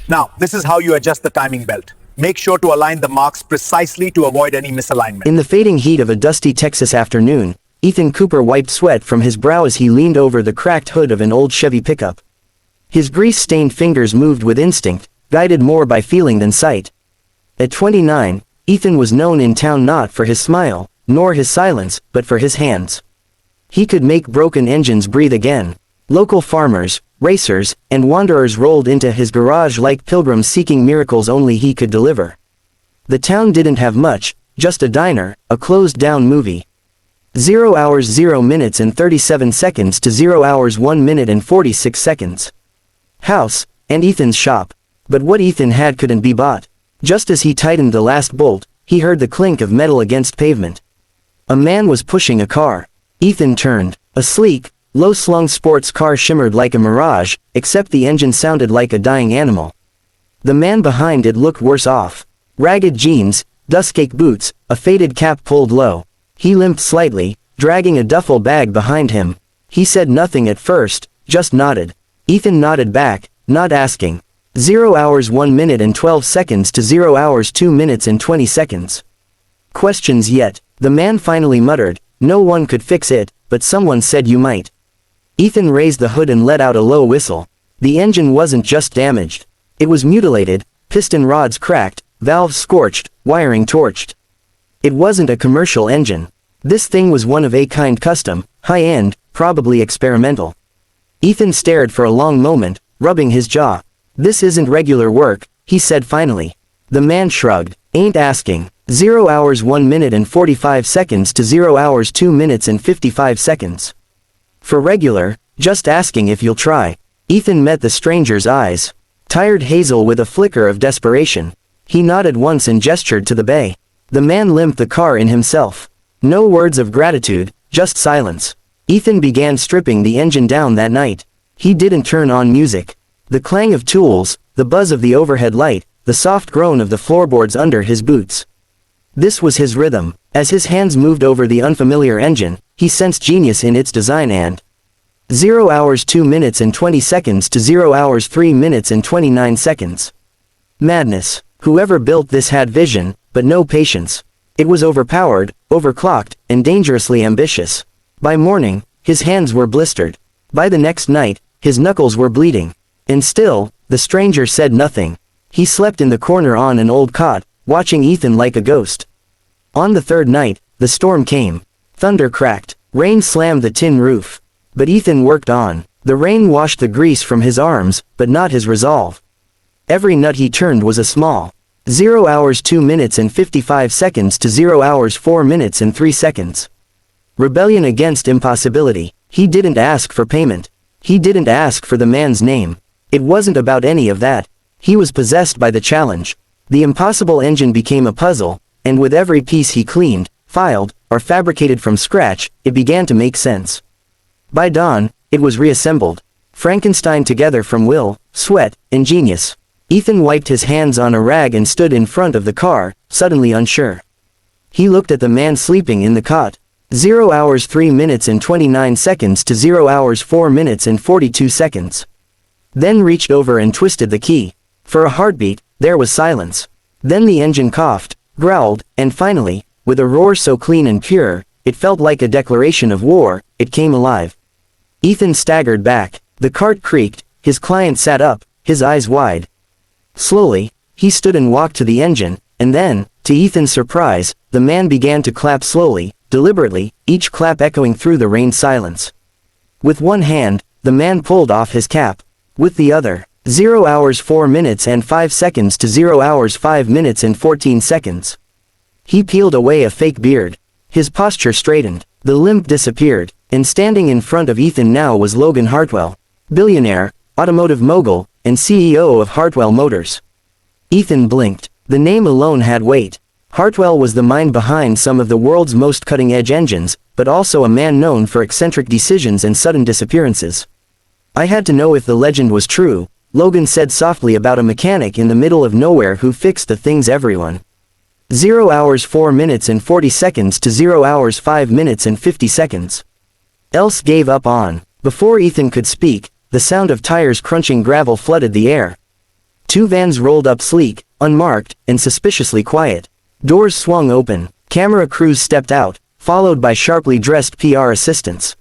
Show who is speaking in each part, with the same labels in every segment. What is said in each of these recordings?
Speaker 1: Now, this is how you adjust the timing belt. Make sure to align the marks precisely to avoid any misalignment.
Speaker 2: In the fading heat of a dusty Texas afternoon, Ethan Cooper wiped sweat from his brow as he leaned over the cracked hood of an old Chevy pickup. His grease-stained fingers moved with instinct, guided more by feeling than sight. At 29, Ethan was known in town not for his smile, nor his silence, but for his hands. He could make broken engines breathe again. Local farmers, racers, and wanderers rolled into his garage like pilgrims seeking miracles only he could deliver. The town didn't have much, just a diner, a closed-down movie. 0 hours 0 minutes and 37 seconds to 0 hours 1 minute and 46 seconds. House, and Ethan's shop. But what Ethan had couldn't be bought. Just as he tightened the last bolt, he heard the clink of metal against pavement. A man was pushing a car. Ethan turned. A sleek, low-slung sports car shimmered like a mirage, except the engine sounded like a dying animal. The man behind it looked worse off. Ragged jeans, dust-caked boots, a faded cap pulled low. He limped slightly, dragging a duffel bag behind him. He said nothing at first, just nodded. Ethan nodded back, not asking. 0 hours 1 minute and 12 seconds to 0 hours 2 minutes and 20 seconds. Questions yet. The man finally muttered, "No one could fix it, but someone said you might." Ethan raised the hood and let out a low whistle. The engine wasn't just damaged. It was mutilated, piston rods cracked, valves scorched, wiring torched. It wasn't a commercial engine. This thing was one of a kind, custom, high-end, probably experimental. Ethan stared for a long moment, rubbing his jaw. "This isn't regular work," he said finally. The man shrugged. "Ain't asking." 0 hours 1 minute and 45 seconds to 0 hours 2 minutes and 55 seconds. "For regular, just asking if you'll try." Ethan met the stranger's eyes. Tired hazel with a flicker of desperation. He nodded once and gestured to the bay. The man limped the car in himself. No words of gratitude, just silence. Ethan began stripping the engine down that night. He didn't turn on music. The clang of tools, the buzz of the overhead light, the soft groan of the floorboards under his boots. This was his rhythm. As his hands moved over the unfamiliar engine, he sensed genius in its design and 0 hours 2 minutes and 20 seconds to 0 hours 3 minutes and 29 seconds. Madness. Whoever built this had vision, but no patience. It was overpowered, overclocked, and dangerously ambitious. By morning, his hands were blistered. By the next night, his knuckles were bleeding. And still, the stranger said nothing. He slept in the corner on an old cot, watching Ethan like a ghost. On the third night, the storm came. Thunder cracked. Rain slammed the tin roof. But Ethan worked on. The rain washed the grease from his arms, but not his resolve. Every nut he turned was a small 0 hours 2 minutes and 55 seconds to 0 hours 4 minutes and 3 seconds. Rebellion against impossibility. He didn't ask for payment. He didn't ask for the man's name. It wasn't about any of that. He was possessed by the challenge. The impossible engine became a puzzle, and with every piece he cleaned, filed, or fabricated from scratch, it began to make sense. By dawn, it was reassembled. Frankenstein together from will, sweat, and genius. Ethan wiped his hands on a rag and stood in front of the car, suddenly unsure. He looked at the man sleeping in the cot. 0 hours 3 minutes and 29 seconds to 0 hours 4 minutes and 42 seconds. Then reached over and twisted the key. For a heartbeat, there was silence. Then the engine coughed, growled, and finally, with a roar so clean and pure, it felt like a declaration of war, it came alive. Ethan staggered back. The cart creaked, his client sat up, his eyes wide. Slowly, he stood and walked to the engine, and then, to Ethan's surprise, the man began to clap slowly, deliberately, each clap echoing through the rain silence. With one hand, the man pulled off his cap. With the other, 0 hours 4 minutes and 5 seconds to 0 hours 5 minutes and 14 seconds. He peeled away a fake beard. His posture straightened. The limp disappeared, and standing in front of Ethan now was Logan Hartwell, billionaire, automotive mogul, and CEO of Hartwell Motors. Ethan blinked. The name alone had weight. Hartwell was the mind behind some of the world's most cutting-edge engines, but also a man known for eccentric decisions and sudden disappearances. "I had to know if the legend was true," Logan said softly about a mechanic in the middle of nowhere who fixed the things everyone. 0 hours 4 minutes and 40 seconds to 0 hours 5 minutes and 50 seconds. Else gave up on. Before Ethan could speak, the sound of tires crunching gravel flooded the air. Two vans rolled up sleek, unmarked, and suspiciously quiet. Doors swung open. Camera crews stepped out, followed by sharply dressed PR assistants.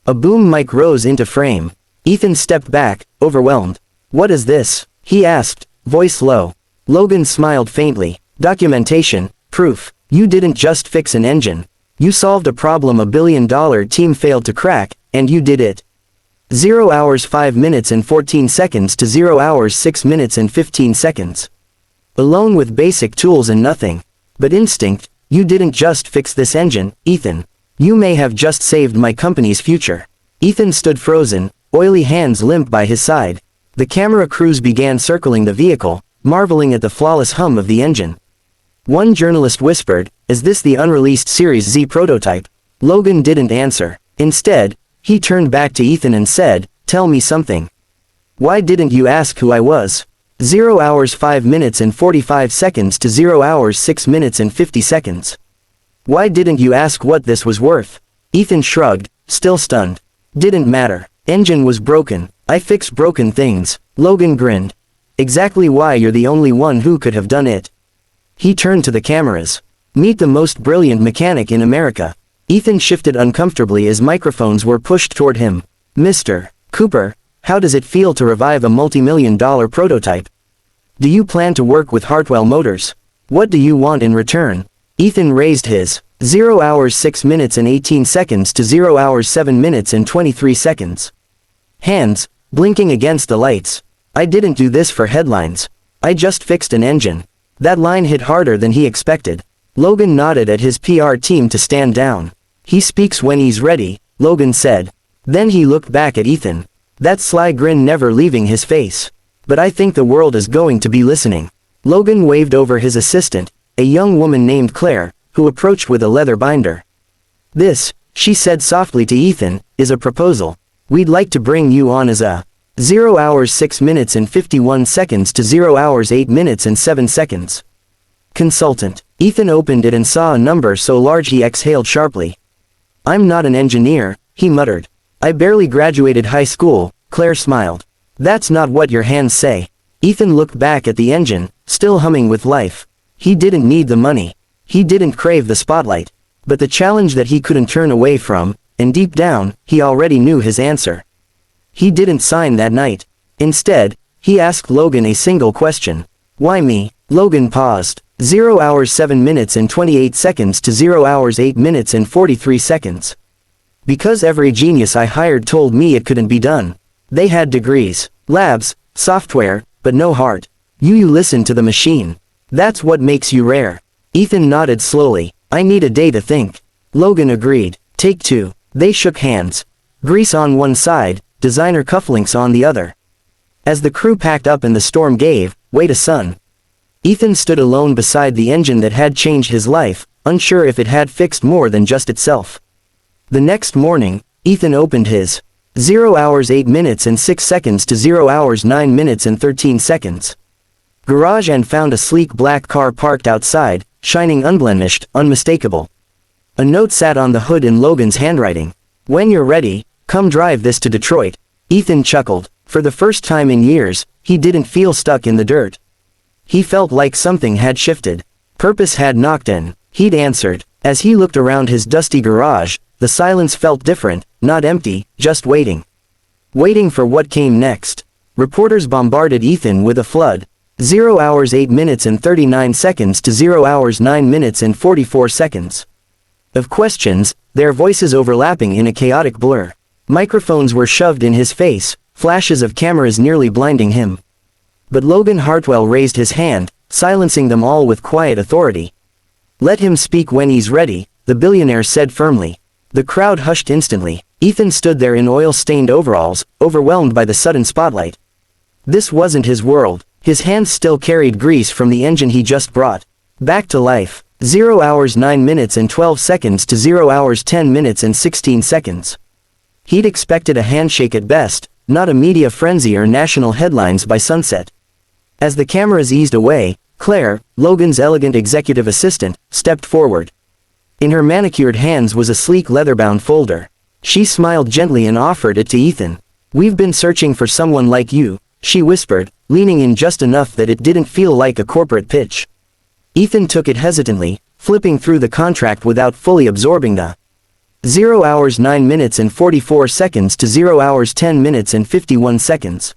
Speaker 2: A boom mic rose into frame. Ethan stepped back, overwhelmed. "What is this?" he asked, voice low. Logan smiled faintly. "Documentation, proof. You didn't just fix an engine. You solved a problem a billion-dollar team failed to crack, and you did it. 0 hours 5 minutes and 14 seconds to 0 hours 6 minutes and 15 seconds. Alone with basic tools and nothing but instinct, you didn't just fix this engine, Ethan. You may have just saved my company's future." Ethan stood frozen, oily hands limp by his side. The camera crews began circling the vehicle, marveling at the flawless hum of the engine. One journalist whispered, "Is this the unreleased Series Z prototype?" Logan didn't answer. Instead, he turned back to Ethan and said, "Tell me something. Why didn't you ask who I was?" 0 hours 5 minutes and 45 seconds to 0 hours 6 minutes and 50 seconds. "Why didn't you ask what this was worth?" Ethan shrugged, still stunned. "Didn't matter. Engine was broken. I fix broken things." Logan grinned. "Exactly why you're the only one who could have done it." He turned to the cameras. "Meet the most brilliant mechanic in America." Ethan shifted uncomfortably as microphones were pushed toward him. "Mr. Cooper, how does it feel to revive a multi-million-dollar prototype? Do you plan to work with Hartwell Motors? What do you want in return?" Ethan raised his 0 hours 6 minutes and 18 seconds to 0 hours 7 minutes and 23 seconds. Hands, blinking against the lights. "I didn't do this for headlines. I just fixed an engine." That line hit harder than he expected. Logan nodded at his PR team to stand down. "He speaks when he's ready," Logan said. Then he looked back at Ethan. That sly grin never leaving his face. "But I think the world is going to be listening." Logan waved over his assistant, a young woman named Claire, who approached with a leather binder. "This," she said softly to Ethan, "is a proposal. We'd like to bring you on as a 0 hours 6 minutes and 51 seconds to 0 hours 8 minutes and 7 seconds. Consultant." Ethan opened it and saw a number so large he exhaled sharply. "I'm not an engineer," he muttered. "I barely graduated high school," Claire smiled. "That's not what your hands say." Ethan looked back at the engine, still humming with life. He didn't need the money. He didn't crave the spotlight. But the challenge that he couldn't turn away from, and deep down, he already knew his answer. He didn't sign that night. Instead, he asked Logan a single question. "Why me?" Logan paused. 0 hours 7 minutes and 28 seconds to 0 hours 8 minutes and 43 seconds. "Because every genius I hired told me it couldn't be done. They had degrees, labs, software, but no heart. You listen to the machine. That's what makes you rare." Ethan nodded slowly. "I need a day to think." Logan agreed. "Take two." They shook hands. Grease on one side, designer cufflinks on the other. As the crew packed up and the storm gave way to sun, Ethan stood alone beside the engine that had changed his life, unsure if it had fixed more than just itself. The next morning, Ethan opened his 0 hours 8 minutes and 6 seconds to 0 hours 9 minutes and 13 seconds. Garage and found a sleek black car parked outside, shining unblemished, unmistakable. A note sat on the hood in Logan's handwriting. "When you're ready, come drive this to Detroit." Ethan chuckled. For the first time in years, he didn't feel stuck in the dirt. He felt like something had shifted. Purpose had knocked in. He'd answered. As he looked around his dusty garage, the silence felt different, not empty, just waiting. Waiting for what came next. Reporters bombarded Ethan with a flood. 0 hours 8 minutes and 39 seconds to 0 hours 9 minutes and 44 seconds. Of questions, their voices overlapping in a chaotic blur. Microphones were shoved in his face, flashes of cameras nearly blinding him. But Logan Hartwell raised his hand, silencing them all with quiet authority. "Let him speak when he's ready," the billionaire said firmly. The crowd hushed instantly. Ethan stood there in oil-stained overalls, overwhelmed by the sudden spotlight. This wasn't his world. His hands still carried grease from the engine he just brought back to life. 0 hours 9 minutes and 12 seconds to 0 hours 10 minutes and 16 seconds. He'd expected a handshake at best, not a media frenzy or national headlines by sunset. As the cameras eased away, Claire, Logan's elegant executive assistant, stepped forward. In her manicured hands was a sleek leather-bound folder. She smiled gently and offered it to Ethan. "We've been searching for someone like you, she whispered, leaning in just enough that it didn't feel like a corporate pitch. Ethan took it hesitantly, flipping through the contract without fully absorbing the 0 hours 9 minutes and 44 seconds to 0 hours 10 minutes and 51 seconds.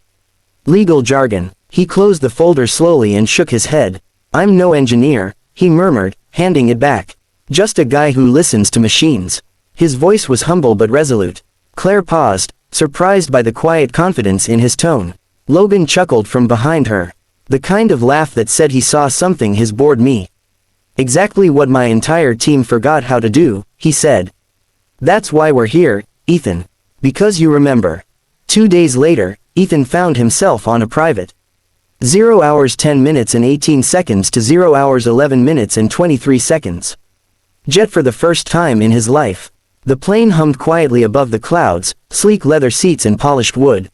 Speaker 2: Legal jargon. He closed the folder slowly and shook his head. I'm no engineer, he murmured, handing it back. Just a guy who listens to machines. His voice was humble but resolute. Claire paused, surprised by the quiet confidence in his tone. Logan chuckled from behind her. The kind of laugh that said he saw something his bored me. Exactly what my entire team forgot how to do, he said. That's why we're here, Ethan. Because you remember. 2 days later, Ethan found himself on a private 0 hours 10 minutes and 18 seconds to 0 hours 11 minutes and 23 seconds. Jet for the first time in his life. The plane hummed quietly above the clouds, sleek leather seats and polished wood.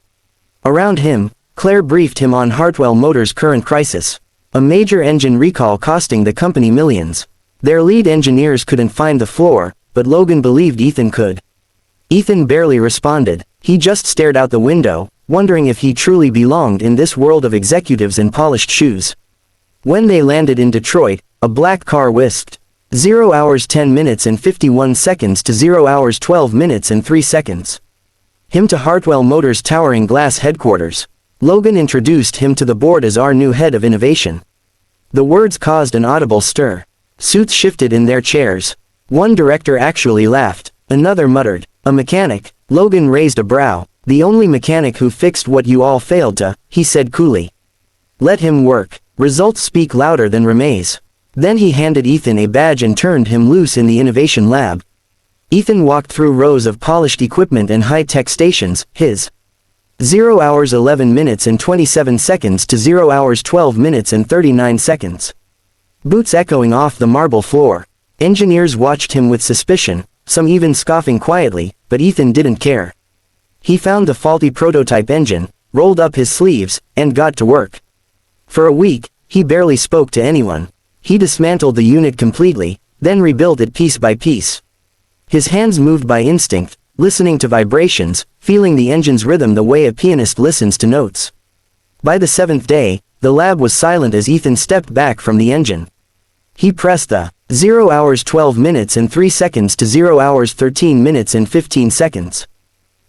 Speaker 2: Around him, Claire briefed him on Hartwell Motors' current crisis. A major engine recall costing the company millions. Their lead engineers couldn't find the floor, but Logan believed Ethan could. Ethan barely responded. He just stared out the window, wondering if he truly belonged in this world of executives and polished shoes. When they landed in Detroit, a black car whisked 0 hours 10 minutes and 51 seconds to 0 hours 12 minutes and 3 seconds. Him to Hartwell Motors' towering glass headquarters. Logan introduced him to the board as our new head of innovation. The words caused an audible stir. Suits shifted in their chairs. One director actually laughed. Another muttered, a mechanic. Logan raised a brow. The only mechanic who fixed what you all failed to, he said coolly. Let him work. Results speak louder than resumes. Then he handed Ethan a badge and turned him loose in the innovation lab. Ethan walked through rows of polished equipment and high-tech stations, his 0 hours 11 minutes and 27 seconds to 0 hours 12 minutes and 39 seconds. Boots echoing off the marble floor. Engineers watched him with suspicion, some even scoffing quietly, but Ethan didn't care. He found the faulty prototype engine, rolled up his sleeves, and got to work. For a week, he barely spoke to anyone. He dismantled the unit completely, then rebuilt it piece by piece. His hands moved by instinct, listening to vibrations, feeling the engine's rhythm the way a pianist listens to notes. By the 7th day, the lab was silent as Ethan stepped back from the engine. He pressed the 0 hours 12 minutes and 3 seconds to 0 hours 13 minutes and 15 seconds.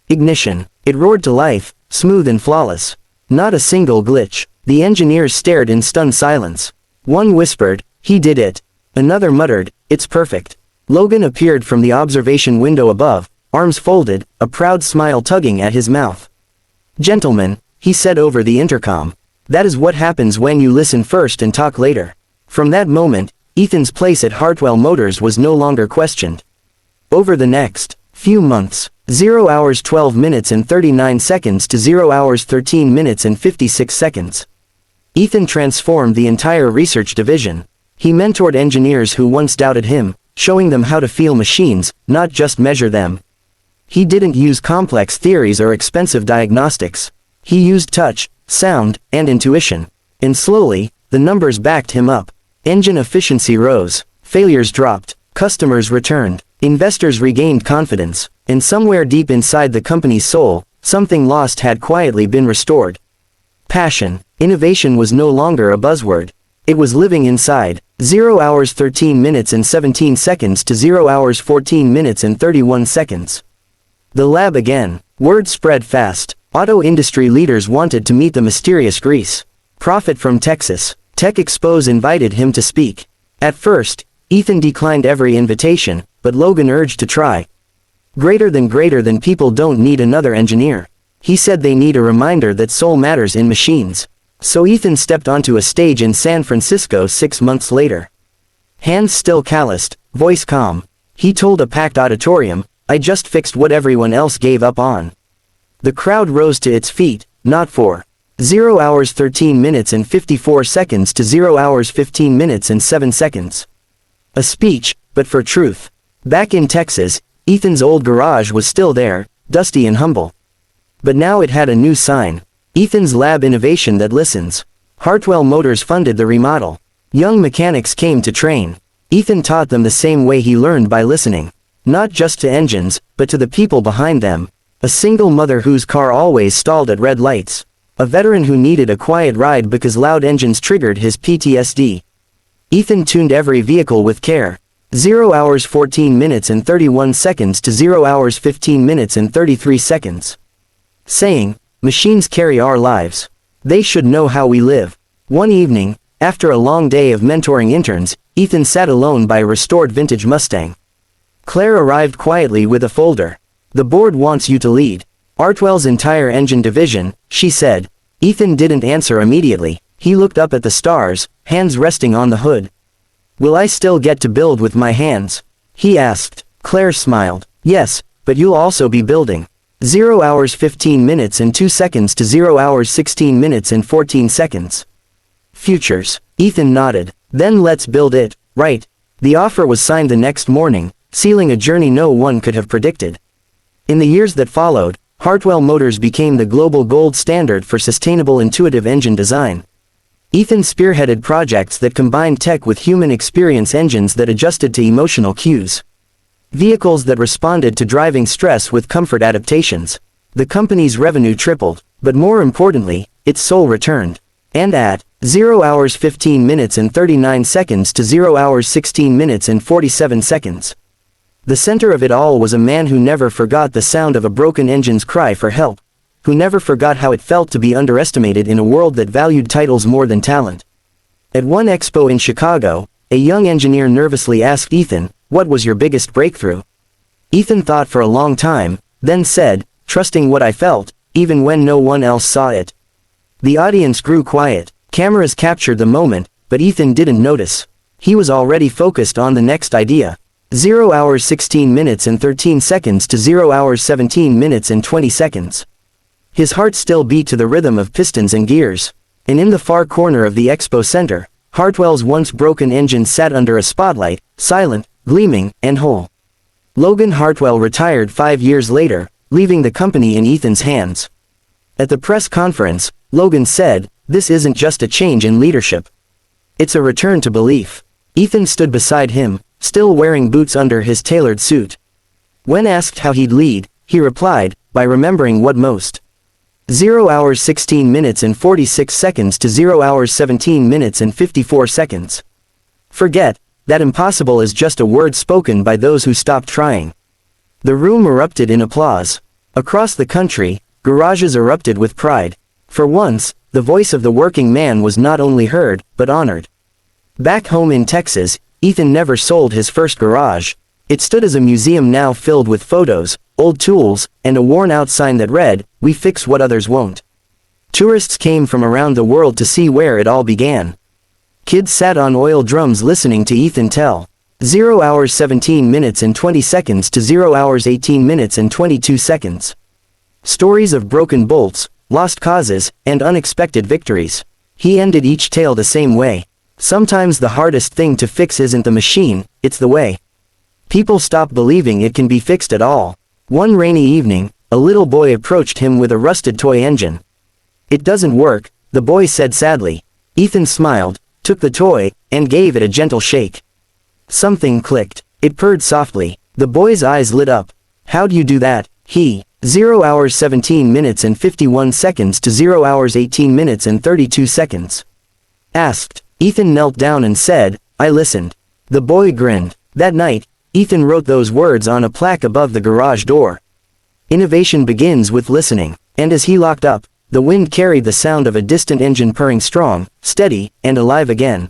Speaker 2: Ignition. It roared to life, smooth and flawless. Not a single glitch. The engineers stared in stunned silence. One whispered, he did it. Another muttered, it's perfect. Logan appeared from the observation window above, arms folded, a proud smile tugging at his mouth. Gentlemen, he said over the intercom. That is what happens when you listen first and talk later. From that moment, Ethan's place at Hartwell Motors was no longer questioned. Over the next few months, 0 hours 12 minutes and 39 seconds to 0 hours 13 minutes and 56 seconds. Ethan transformed the entire research division. He mentored engineers who once doubted him, showing them how to feel machines, not just measure them. He didn't use complex theories or expensive diagnostics. He used touch, sound, and intuition. And slowly, the numbers backed him up. Engine efficiency rose, failures dropped, customers returned, investors regained confidence, and somewhere deep inside the company's soul, something lost had quietly been restored. Passion. Innovation was no longer a buzzword. It was living inside. 0 hours 13 minutes and 17 seconds to 0 hours 14 minutes and 31 seconds. The lab again. Word spread fast. Auto industry leaders wanted to meet the mysterious Grease prophet from Texas. Tech Expos invited him to speak. At first, Ethan declined every invitation, but Logan urged to try. Greater than people don't need another engineer. He said they need a reminder that soul matters in machines. So Ethan stepped onto a stage in San Francisco 6 months later. Hands still calloused, voice calm. He told a packed auditorium, I just fixed what everyone else gave up on. The crowd rose to its feet, not for 0 hours 13 minutes and 54 seconds to 0 hours 15 minutes and 7 seconds. A speech, but for truth. Back in Texas, Ethan's old garage was still there, dusty and humble. But now it had a new sign. Ethan's lab innovation that listens. Hartwell Motors funded the remodel. Young mechanics came to train. Ethan taught them the same way he learned by listening. Not just to engines, but to the people behind them. A single mother whose car always stalled at red lights. a veteran who needed a quiet ride because loud engines triggered his PTSD. Ethan tuned every vehicle with care. 0 hours 14 minutes and 31 seconds to 0 hours 15 minutes and 33 seconds. Saying, "Machines carry our lives. They should know how we live." One evening, after a long day of mentoring interns, Ethan sat alone by a restored vintage Mustang. Claire arrived quietly with a folder. "The board wants you to lead Artwell's entire engine division," she said. Ethan didn't answer immediately. He looked up at the stars, hands resting on the hood. "Will I still get to build with my hands?" he asked. Claire smiled. "Yes, but you'll also be building." 0 hours 15 minutes and 2 seconds to 0 hours 16 minutes and 14 seconds. "Futures." Ethan nodded. "Then let's build it, right?" The offer was signed the next morning, sealing a journey no one could have predicted. In the years that followed, Hartwell Motors became the global gold standard for sustainable intuitive engine design. Ethan spearheaded projects that combined tech with human experience, engines that adjusted to emotional cues. Vehicles that responded to driving stress with comfort adaptations. The company's revenue tripled, but more importantly, its soul returned. And at 0 hours 15 minutes and 39 seconds to 0 hours 16 minutes and 47 seconds. The center of it all was a man who never forgot the sound of a broken engine's cry for help, who never forgot how it felt to be underestimated in a world that valued titles more than talent. At one expo in Chicago, a young engineer nervously asked Ethan, "What was your biggest breakthrough?" Ethan thought for a long time, then said, "Trusting what I felt, even when no one else saw it." The audience grew quiet. Cameras captured the moment, but Ethan didn't notice. He was already focused on the next idea. 0 hours 16 minutes and 13 seconds to 0 hours 17 minutes and 20 seconds. His heart still beat to the rhythm of pistons and gears. And in the far corner of the expo center, Hartwell's once broken engine sat under a spotlight, silent, gleaming, and whole. Logan Hartwell retired 5 years later, leaving the company in Ethan's hands. At the press conference, Logan said, "This isn't just a change in leadership. It's a return to belief." Ethan stood beside him, still wearing boots under his tailored suit. When asked how he'd lead, he replied, "By remembering what most." 0 hours 16 minutes and 46 seconds to 0 hours 17 minutes and 54 seconds. Forget that impossible is just a word spoken by those who stopped trying. The room erupted in applause. Across the country, garages erupted with pride. For once, the voice of the working man was not only heard, but honored. Back home in Texas, Ethan never sold his first garage. It stood as a museum now filled with photos, old tools, and a worn-out sign that read, "We fix what others won't." Tourists came from around the world to see where it all began. Kids sat on oil drums listening to Ethan tell. 0 hours 17 minutes and 20 seconds to 0 hours 18 minutes and 22 seconds. Stories of broken bolts, lost causes, and unexpected victories. He ended each tale the same way. Sometimes the hardest thing to fix isn't the machine, it's the way. People stop believing it can be fixed at all. One rainy evening, a little boy approached him with a rusted toy engine. "It doesn't work," the boy said sadly. Ethan smiled, took the toy, and gave it a gentle shake. Something clicked. It purred softly. The boy's eyes lit up. "How'd you do that?" He, 0 hours 17 minutes and 51 seconds to 0 hours 18 minutes and 32 seconds. Asked. Ethan knelt down and said, "I listened." The boy grinned. That night, Ethan wrote those words on a plaque above the garage door. Innovation begins with listening. And as he locked up, the wind carried the sound of a distant engine purring strong, steady, and alive again.